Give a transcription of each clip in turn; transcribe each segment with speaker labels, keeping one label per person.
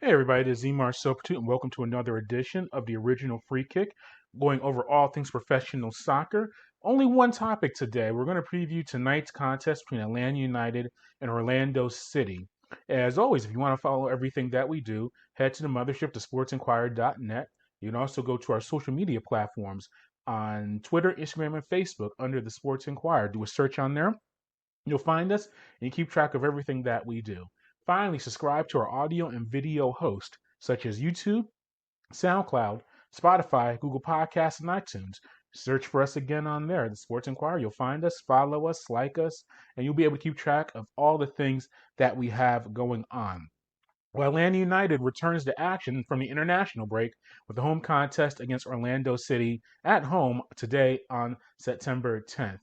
Speaker 1: Hey everybody, this is Emar Sopatu, and welcome to another edition of the Original Free Kick, going over all things professional soccer. Only one topic today. We're going to preview tonight's contest between Atlanta United and Orlando City. As always, if you want to follow everything that we do, head to the mothership to sportsinquirer.net. You can also go to our social media platforms on Twitter, Instagram, and Facebook under the Sports Inquirer. Do a search on there. You'll find us and you keep track of everything that we do. Finally, subscribe to our audio and video host, such as YouTube, SoundCloud, Spotify, Google Podcasts, and iTunes. Search for us again on there, the Sports Inquirer. You'll find us, follow us, like us, and you'll be able to keep track of all the things that we have going on. Well, Atlanta United returns to action from the international break with the home contest against Orlando City at home today on September 10th.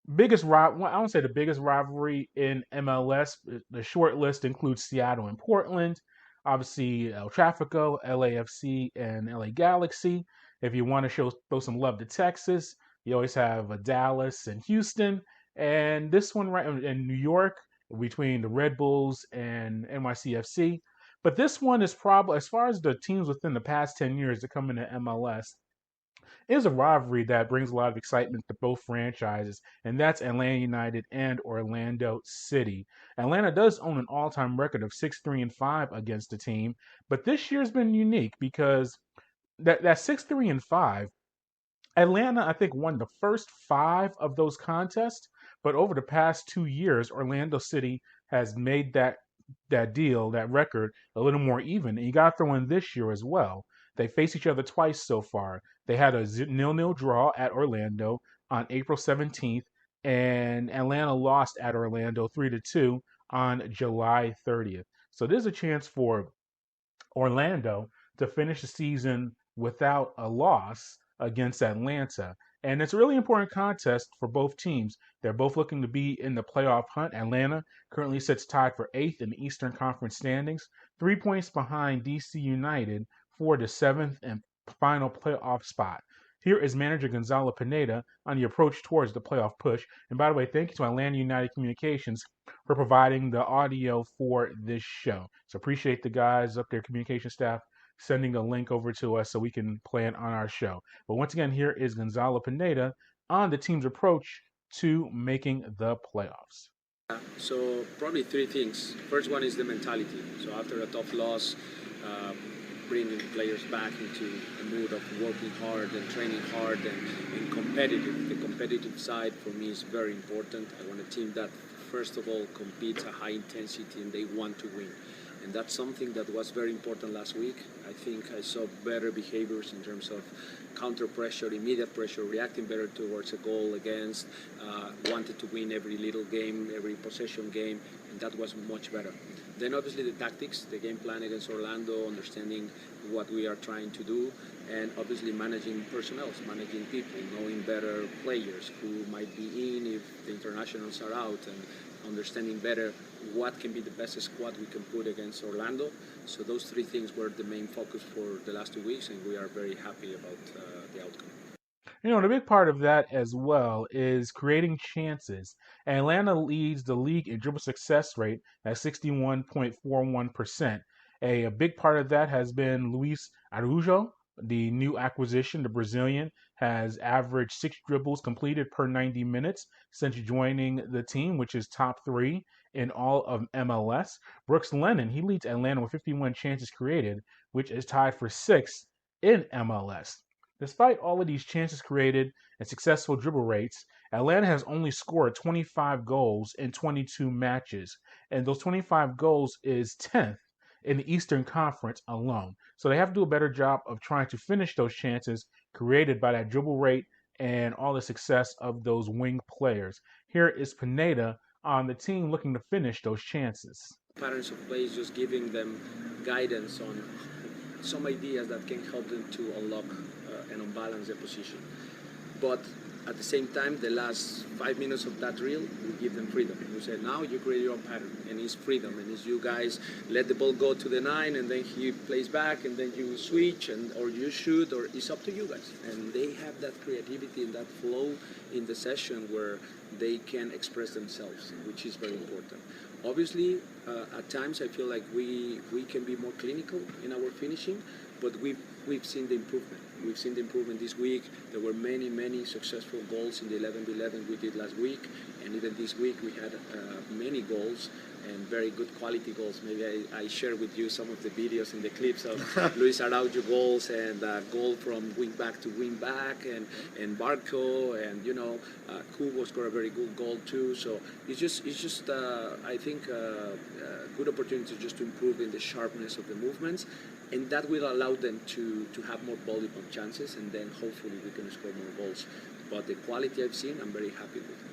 Speaker 1: Well, I don't say the biggest rivalry in MLS. The short list includes Seattle and Portland, obviously El Trafico, LAFC, and LA Galaxy. If you want to throw some love to Texas, you always have Dallas and Houston, and this one right in New York between the Red Bulls and NYCFC. But this one is probably, as far as the teams within the past 10 years to come into MLS, is a rivalry that brings a lot of excitement to both franchises, and that's Atlanta United and Orlando City. Atlanta does own an all-time record of 6-3-5 against the team, but this year's been unique because that 6-3-5, Atlanta, I think, won the first five of those contests, but over the past 2 years, Orlando City has made that record a little more even. And you got to throw in this year as well. They faced each other twice so far. They had a 0-0 draw at Orlando on April 17th, and Atlanta lost at Orlando 3-2 on July 30th. So there's a chance for Orlando to finish the season without a loss against Atlanta. And it's a really important contest for both teams. They're both looking to be in the playoff hunt. Atlanta currently sits tied for eighth in the Eastern Conference standings, 3 points behind DC United for the seventh and final playoff spot. Here is manager Gonzalo Pineda on the approach towards the playoff push. And by the way, thank you to Atlanta United Communications for providing the audio for this show. So appreciate the guys up there, communication staff, sending a link over to us so we can play it on our show. But once again, here is Gonzalo Pineda on the team's approach to making the playoffs.
Speaker 2: So probably three things. First one is the mentality. So after a tough loss, bringing players back into a mood of working hard and training hard and competitive. The competitive side for me is very important. I want a team that first of all competes at high intensity and they want to win. And that's something that was very important last week. I think I saw better behaviors in terms of counter pressure, immediate pressure, reacting better towards a goal against, wanted to win every little game, every possession game, and that was much better. Then obviously the tactics, the game plan against Orlando, understanding what we are trying to do, and obviously managing personnel, managing people, knowing better players who might be in if the internationals are out, and understanding better what can be the best squad we can put against Orlando. So those three things were the main focus for the last 2 weeks, and we are very happy about the outcome.
Speaker 1: The big part of that as well is creating chances. Atlanta leads the league in dribble success rate at 61.41%. A big part of that has been Luis Araujo, the new acquisition. The Brazilian has averaged 6 dribbles completed per 90 minutes since joining the team, which is top 3 in all of MLS. Brooks Lennon, he leads Atlanta with 51 chances created, which is tied for 6th in MLS. Despite all of these chances created and successful dribble rates, Atlanta has only scored 25 goals in 22 matches, and those 25 goals is 10th in the Eastern Conference alone. So they have to do a better job of trying to finish those chances created by that dribble rate and all the success of those wing players. Here is Pineda on the team looking to finish those chances.
Speaker 2: Patterns of play is just giving them guidance on some ideas that can help them to unlock and unbalance their position. But at the same time, the last 5 minutes of that drill, we give them freedom. We say, now you create your own pattern, and it's freedom, and it's you guys let the ball go to the 9, and then he plays back, and then you switch, or you shoot, or it's up to you guys. And they have that creativity and that flow in the session where they can express themselves, which is very important. Obviously, at times I feel like we can be more clinical in our finishing, but we've seen the improvement. We've seen the improvement this week. There were many successful goals in the 11v11 we did last week, and even this week we had many goals and very good quality goals. Maybe I share with you some of the videos and the clips of Luis Araujo goals and goal from wing back to wing back and Barco and Kubo scored a very good goal too. So it's just I think good opportunity just to improve in the sharpness of the movements, and that will allow them to have more volume of chances, and then hopefully we can score more goals. But the quality I've seen, I'm very happy with.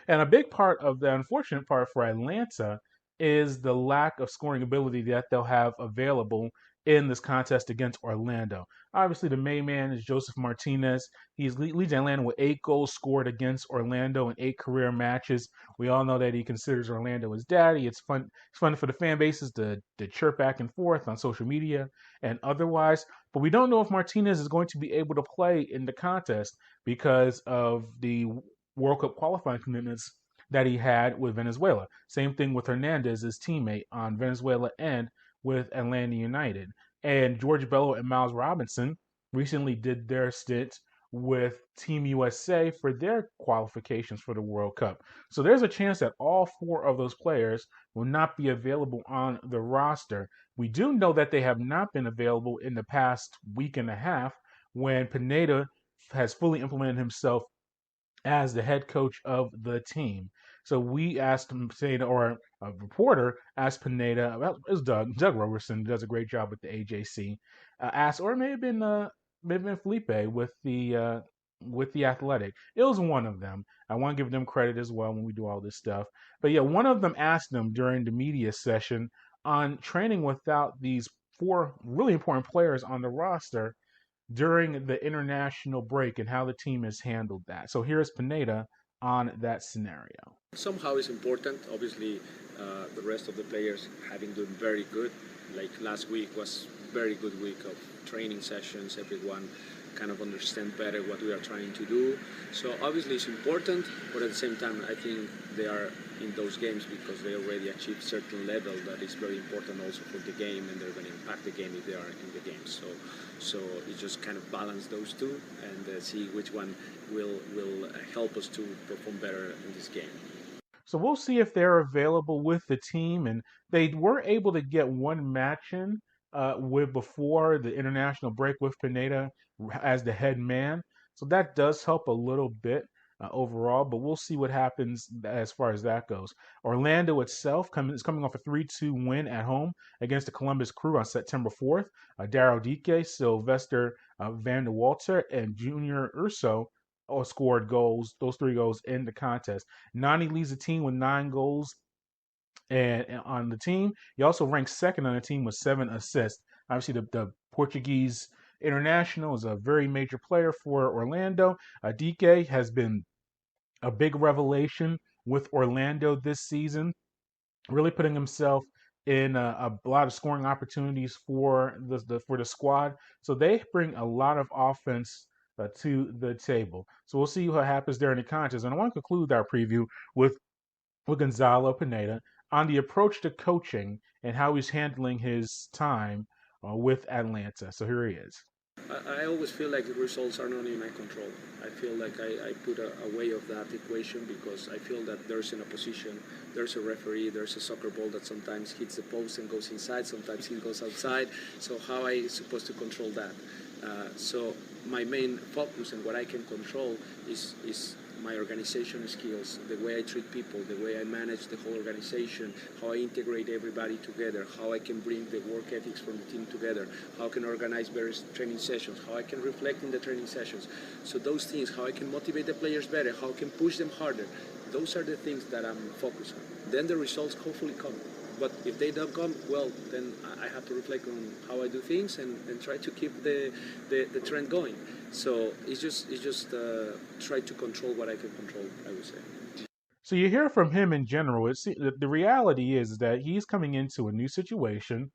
Speaker 1: And a big part of the unfortunate part for Atlanta is the lack of scoring ability that they'll have available in this contest against Orlando. Obviously, the main man is Joseph Martinez. Leads Atlanta with 8 goals scored against Orlando in 8 career matches. We all know that he considers Orlando his daddy. It's fun. It's fun for the fan bases to chirp back and forth on social media and otherwise. But we don't know if Martinez is going to be able to play in the contest because of the World Cup qualifying commitments that he had with Venezuela. Same thing with Hernandez, his teammate on Venezuela and with Atlanta United. And George Bello and Miles Robinson recently did their stint with Team USA for their qualifications for the World Cup. So there's a chance that all 4 of those players will not be available on the roster. We do know that they have not been available in the past week and a half when Pineda has fully implemented himself as the head coach of the team. So we asked Pineda, or a reporter asked Pineda, well, it was Doug Roberson, does a great job with the AJC, asked, or it may have been Felipe with the Athletic. It was one of them. I want to give them credit as well when we do all this stuff. But yeah, one of them asked them during the media session on training without these 4 really important players on the roster during the international break and how the team has handled that. So here's Pineda on that scenario.
Speaker 2: Somehow it's important. Obviously, the rest of the players having done very good. Like last week was very good week of training sessions. Everyone kind of understand better what we are trying to do. So obviously it's important, but at the same time I think they are in those games because they already achieved certain level that is very important also for the game, and they're going to impact the game if they are in the game. So it just kind of balance those two and see which one will help us to perform better in this game.
Speaker 1: So we'll see if they're available with the team. And they were able to get one match in with before the international break with Pineda as the head man. So that does help a little bit overall, but we'll see what happens as far as that goes. Orlando itself is coming off a 3-2 win at home against the Columbus Crew on September 4th. Daryl Dike, Sylvester Van der Walter, and Junior Urso all scored goals, those 3 goals in the contest. Nani leads the team with 9 goals and on the team. He also ranks second on the team with 7 assists. Obviously, the Portuguese international is a very major player for Orlando. Dike has been a big revelation with Orlando this season, really putting himself in a lot of scoring opportunities for the squad. So they bring a lot of offense to the table. So we'll see what happens there in the contest. And I want to conclude our preview with Gonzalo Pineda on the approach to coaching and how he's handling his time with Atlanta. So here he is.
Speaker 2: I always feel like the results are not in my control. I feel like I put a way of that equation because I feel that there's an opposition, there's a referee, there's a soccer ball that sometimes hits the post and goes inside, sometimes it goes outside. So how I supposed to control that? So my main focus and what I can control is my organization skills, the way I treat people, the way I manage the whole organization, how I integrate everybody together, how I can bring the work ethics from the team together, how I can organize various training sessions, how I can reflect in the training sessions. So those things, how I can motivate the players better, how I can push them harder, those are the things that I'm focused on. Then the results hopefully come. But if they don't come, well, then I have to reflect on how I do things and try to keep the trend going. So it's just try to control what I can control, I would say.
Speaker 1: So you hear from him in general. The reality is that he's coming into a new situation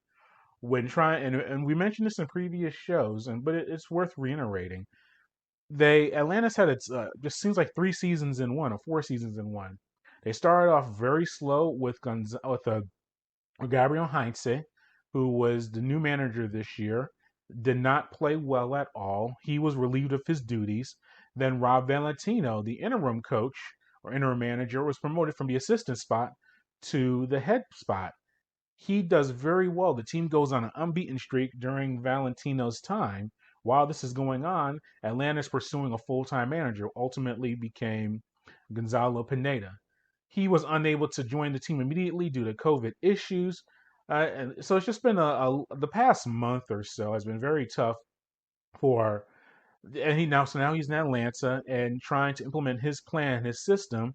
Speaker 1: when trying, and we mentioned this in previous shows, but it's worth reiterating. Atlanta's had its just seems like 3 seasons in one or 4 seasons in one. They started off very slow with Gabriel Heinze, who was the new manager this year, did not play well at all. He was relieved of his duties. Then Rob Valentino, the interim coach or interim manager, was promoted from the assistant spot to the head spot. He does very well. The team goes on an unbeaten streak during Valentino's time. While this is going on, Atlanta's pursuing a full-time manager, ultimately became Gonzalo Pineda. He was unable to join the team immediately due to COVID issues. And so it's just been the past month or so has been very tough for and now he's in Atlanta and trying to implement his plan, his system,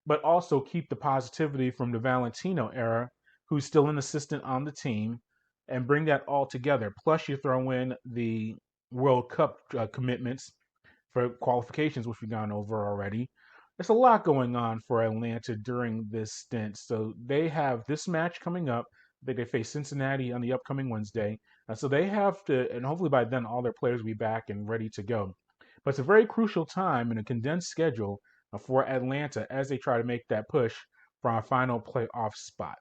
Speaker 1: but also keep the positivity from the Valentino era, who's still an assistant on the team, and bring that all together. Plus, you throw in the World Cup commitments for qualifications, which we've gone over already. There's a lot going on for Atlanta during this stint. So they have this match coming up. They face Cincinnati on the upcoming Wednesday. So they have to, and hopefully by then all their players will be back and ready to go. But it's a very crucial time in a condensed schedule for Atlanta as they try to make that push for our final playoff spot.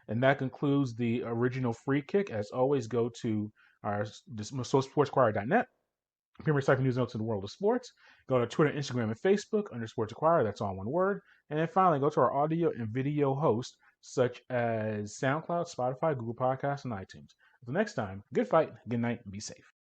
Speaker 1: And that concludes the original free kick. As always, go to our sportsinquirer.net. Premier Cycling News Notes in the world of sports. Go to Twitter, Instagram, and Facebook under Sports Acquire. That's all one word. And then finally, go to our audio and video hosts such as SoundCloud, Spotify, Google Podcasts, and iTunes. Until next time, good fight, good night, and be safe.